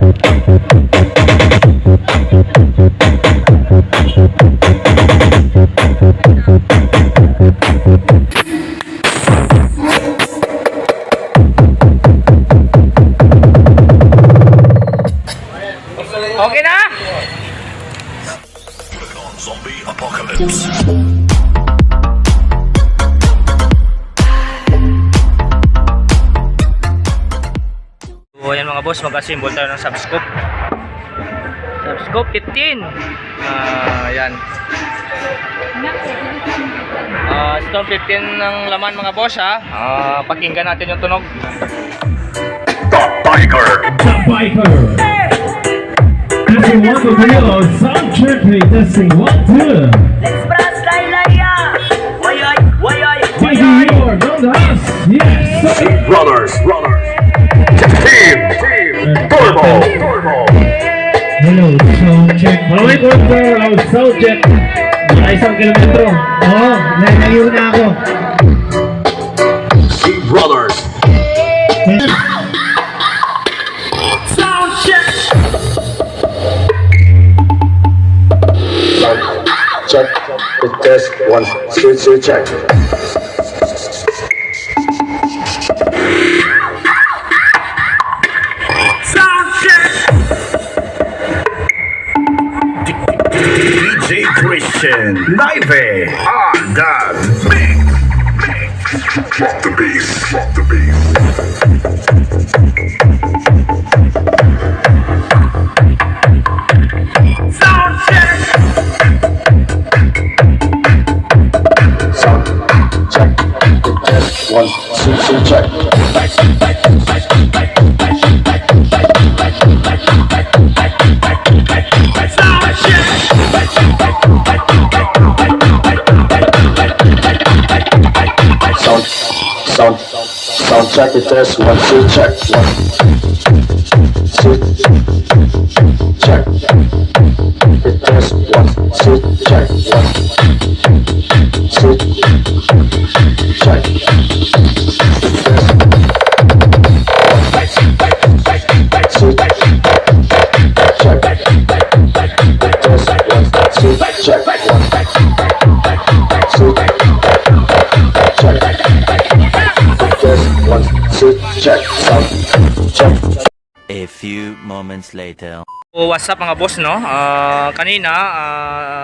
Okay na? Zombie apocalypse. So ayan mga boss, mag-assemble tayo ng subscope. Subscope 15. Ayan. Storm 15 ng laman mga boss ha. Pakinggan natin yung tunog. The Biker. The Biker. Testing 1 to 3. Sound check. Testing 1, 2. Express Lailaya. Wayay, wayay, Thank wayay. you, Lord. On the house. Yes. Brothers. Team. Turbo. Hello, sound check. Malamig ko for sound check. Mga 1 kilometro. Oo, nalayo na ako. Brothers. Sound check. Check. Test 1. Switch check. Sound check. DJ Christian. Live on the mix. Drop the bass. Sound check. Sound check. Test 1. Switch check. Sound check. Sound check. Test 1. Switch check. Switch check. Test 1. Switch check. Switch check. Switch check. Test 1. Switch check. Test 1. Switch check. Sound check. A few moments later. So, what's up mga boss no? Kanina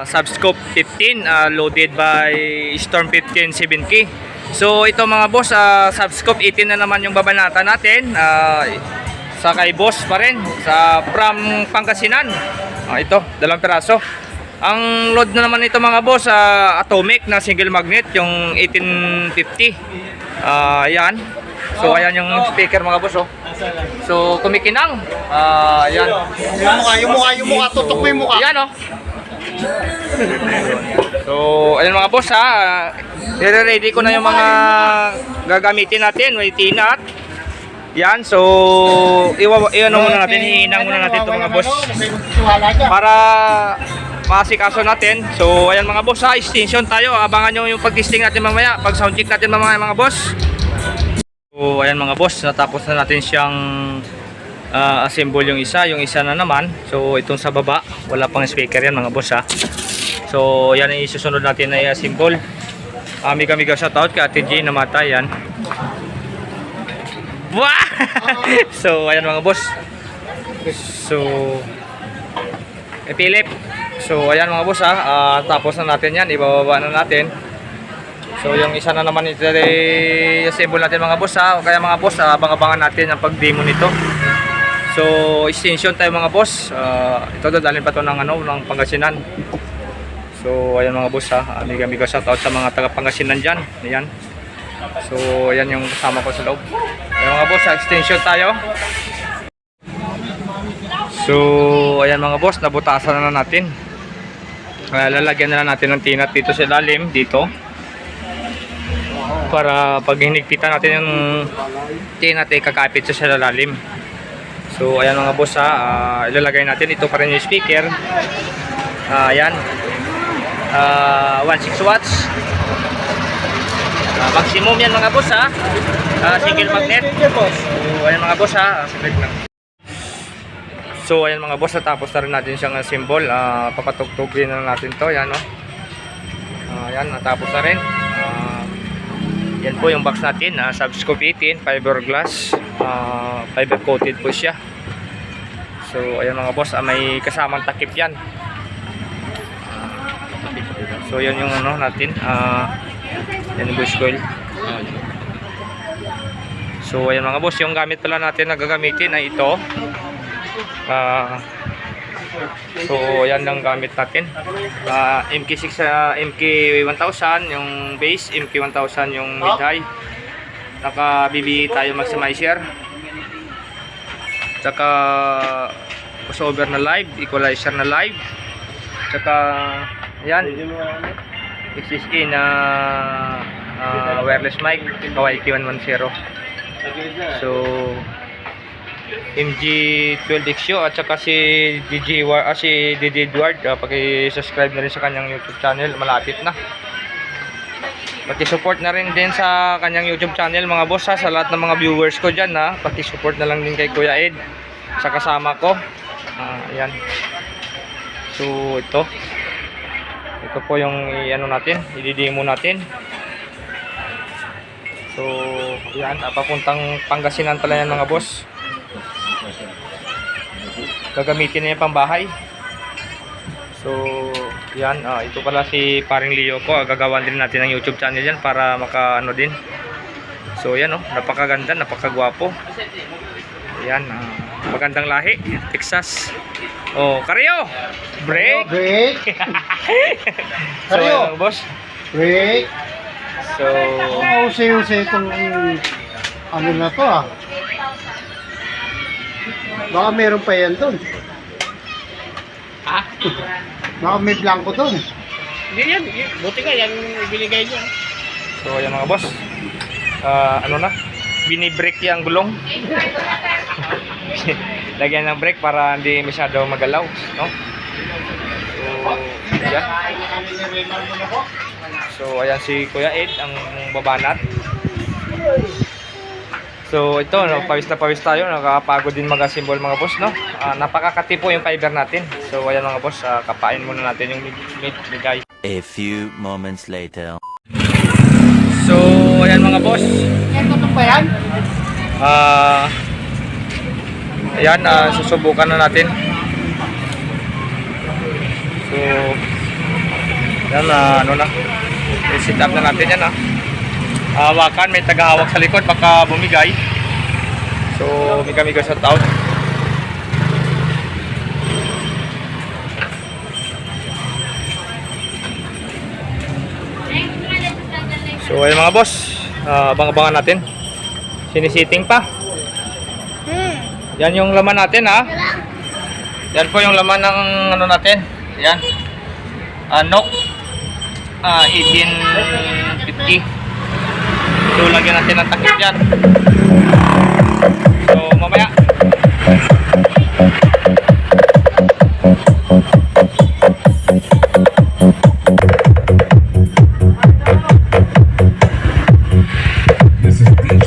subscope 15 loaded by Storm 15 7K. So ito mga boss, subscope 18 na naman yung babanata natin. Sa kay boss pa rin sa from Pangasinan. Ito, 2 piraso. Ang load na naman ito mga boss, atomic na single magnet yung 1850. Yan. So ayan yung speaker mga boss oh. So kumikinang. Yan. Yung mukha, tutok mo yung mukha. Yan oh. So ayan mga boss ha. I-ready ko na yung mga gagamitin natin. May tinat. Yan. So iwan muna natin. Hihinang muna natin ito mga boss. Para masikaso natin. So ayan mga boss ha. Extension tayo. Abangan nyo yung pag-testing natin mamaya. Pag sound check natin mamaya mga boss. So ayan mga boss, natapos na natin siyang assemble yung isa na naman. So itong sa baba, wala pang speaker yan mga boss ha. So yan ang isusunod natin na i-assemble. Mega shoutout kay Ate G na mata yan. Wah! So ayan mga boss. So Philip. So ayan mga boss ha, tapos na natin yan, ibababa na natin. So yung isa na naman ito i-assemble natin mga boss ha. Kaya mga boss, abang-abangan natin ang pag-demo nito. So extension tayo mga boss. Ito dadalhin pa to ng ng Pangasinan. So ayan mga boss ha. Mega shoutout sa mga taga Pangasinan diyan. Ayan. So ayan yung kasama ko sa loob. Ayan mga boss, extension tayo. So ayan mga boss, nabutasan na natin. Lalagyan na natin ng tinat dito sa ilalim dito. Para pag hinigpitan natin yung tinat ay kakapit sa ilalim. So ayan mga boss ha, ilalagay natin ito pa rin yung speaker. Ayan. 16 watts. Maximum yan mga boss ha. Single magnet. So ayan mga boss ha, saglit lang. So ayan mga boss, natapos na rin natin siyang symbol. Papatugtugin na natin to. Yan, no? Ayan, natapos na rin. Yan po yung box natin. Subscope 18, fiberglass. Fiber coated po siya. So ayan mga boss, may kasamang takip yan. So yan yung ano natin. Yan yung bush coil. So ayan mga boss, yung gamit pala natin na gagamitin ay ito. So ayan lang gamit natin. MK6, MK1000 yung base, MK1000 yung mid high. Naka BB tayo maximizer. Tsaka crossover na live, equalizer na live. Tsaka ayan, XSE na wireless mic, KYK110. So MG12XU at saka si DJ Edward, paki-subscribe na rin sa kanyang YouTube channel, malapit na. Paki-support na rin din sa kanyang YouTube channel mga boss, sa lahat ng mga viewers ko dyan, paki-support na lang din kay Kuya Ed sa kasama ko. Ayan. So ito po yung ano natin, i-demo natin. So ayan, papuntang Pangasinan pala yan mga boss. Gagamitin na yung pambahay. So yan, ito pala si paring Leo ko. Gagawan din natin ng YouTube channel yan para maka ano din. So yan, napakaganda, napakagwapo. Yan, magandang lahi, Texas. Karyo! Break! Break! So Karyo! yan, boss. Break! So Usay-usay itong ano na to Baka meron pa yan doon. Baka may blanco doon. Hindi yan. Buti nga yan binigay niyo. So ayan mga boss, ano na, binibreak yung gulong. Lagyan ng brake para hindi masyado magalaw, no? So ayan. So ayan si Kuya Ed, ang babanat. So ito, pawis na pawis tayo, nakakapagod din mag-assemble mga boss, no? Napakakati po yung fiber natin. So ayan mga boss, kapain muna natin yung mid-guy. A few moments later. So ayan mga boss. Yan, tutok ba yan? Ayan, susubukan na natin. So yan, ano na, i-set up na natin yan, hawakan, may tagahawak sa likod, baka bumigay. So miga-miga shut out. So ayun mga boss, abang-abangan natin. Sinisiting pa. Yan yung laman natin, Yan po yung laman ng ano natin. Yan. Nok 1850. So lagyan natin ng takip yan. So mamaya. This is the mix.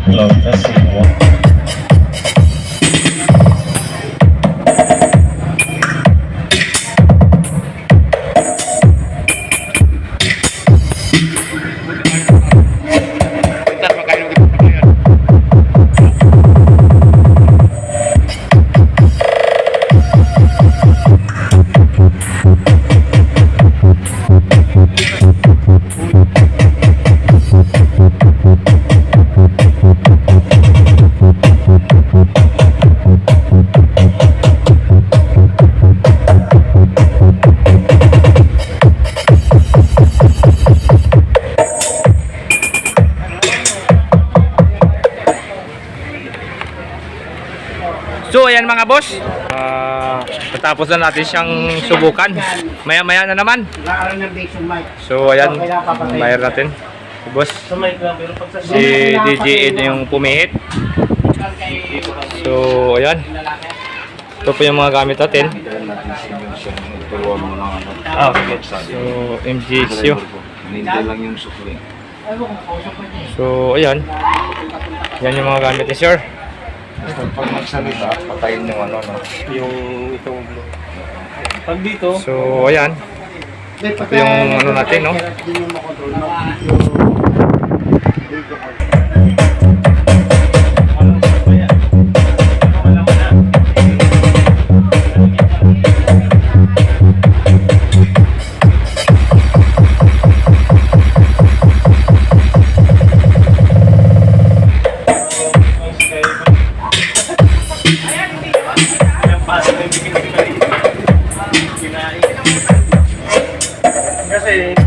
Hello, testing one. So ayan mga boss, natapos na natin siyang subukan. Maya-maya na naman. Nakaroon ng Dixon mic. So ayan, bayar natin. Si boss, si DJA na yung pumihit. So ayan, ito po yung mga gamit natin. Okay. So MGXU. So ayan, yan yung mga gamit ni sir. Pag magsalita, patayin yung ano, no? Yung itong blue. Pag dito, So ayan, Ito yung ano natin, no? Din yung makontrol mo. kasi